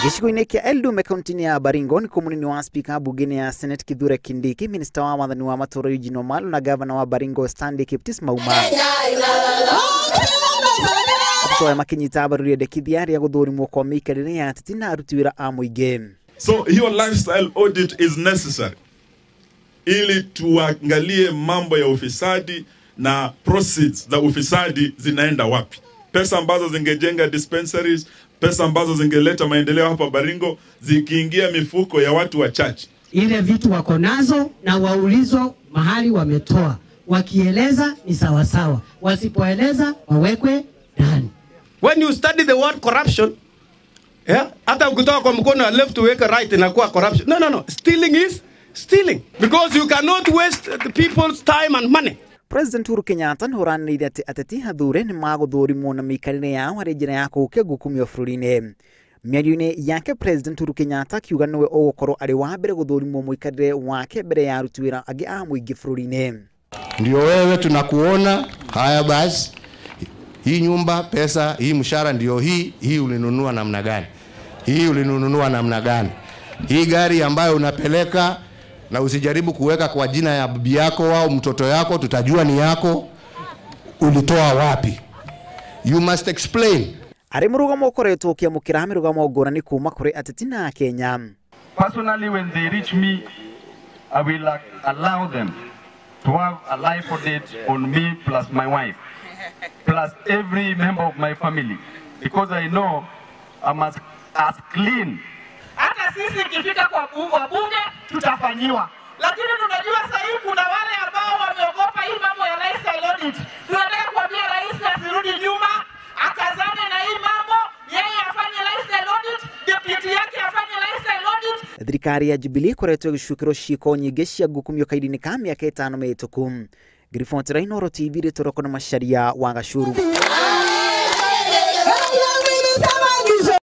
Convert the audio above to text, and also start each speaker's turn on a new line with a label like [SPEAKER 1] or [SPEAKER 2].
[SPEAKER 1] Gĩcigo-inĩ kĩa Eldoret kaunti ya Baringo ni kumunini wa speaker bungeni ya Senate Kithure Kindiki, minister wa wathani wa matũũra Eugene Wamalwa na governor wa Baringo Stanley Kiptis Mauma. Soya makinyita mbaru rĩendekithia rĩa gũthũrimwo kwa mĩikarĩre ya ateti na aruti wĩra a mũingĩ.
[SPEAKER 2] So hiyo lifestyle audit is necessary ili tuangalie mambo ya ufisadi na proceeds za ufisadi zinaenda wapi. Pesa ambazo zingejenga dispensaries, pesa ambazo zingeleta maendeleo hapa Baringo zikiingia mifuko ya watu wachache.
[SPEAKER 3] Ile vitu wako nazo na waulizwa mahali wametoa. Wakieleza ni sawa sawa. Wasipoeleza wawekwe ndani.
[SPEAKER 4] When you study the word corruption, hata ukitoka kwa mkono wa left to weka right inakuwa corruption. No. Stealing is stealing. Because you cannot waste the people's time and money.
[SPEAKER 1] President Uhuru Kenyatta nĩoranĩire atĩ ateti hathure nĩ magũthũrimwo na mĩikarĩre yao harĩ njĩra ya kũhukia ngukumio bũrũri-inĩ. Mĩario-inĩ yake President Uhuru Kenyatta akiuga nĩwe ũgũkorwo arĩ wa mbere gũthũrimwo mũikarĩre wake mbere ya aruti wĩra angĩ a mũingĩ bũrũri-inĩ.
[SPEAKER 5] Ndio wewe tunakuona, haya basi. Hii nyumba, pesa, hii mshahara ndio hii ulinunua namna gani? Hii ulinunua namna gani? Hii gari ambayo unapeleka na usijaribu kuweka kwa jina ya bibi yako au mtoto yako, tutajua ni yako, ulitoa wapi? You must explain.
[SPEAKER 1] Ari murugamo ukoretwo ũkĩamũkĩra mĩrugamo ngũrani kuma kũrĩ ateti na Kenya.
[SPEAKER 6] Personally, when they reach me, I will allow them to have a life audit on me plus my wife, plus every member of my family, because I know I'm as clean.
[SPEAKER 7] Hata sisi ikifika kwa bunge tutafanyiwa. Lakini tunajua sasa kuna wale ambao wameogopa hii mambo ya lifestyle audit. Tunataka kuambia rais asirudi nyuma, akazane na hii mambo, yeye afanye lifestyle audit, deputy yake afanye lifestyle audit.
[SPEAKER 1] Thirikari ya Jubilee ĩkoretwo ĩgĩcukĩrwo ciiko nyingĩ cia ngukumio kahinda-inĩ ka mĩaka 5 mĩhĩtũku. Griffon Rainoro TV rĩtoroko na Macharia wa Gachuru.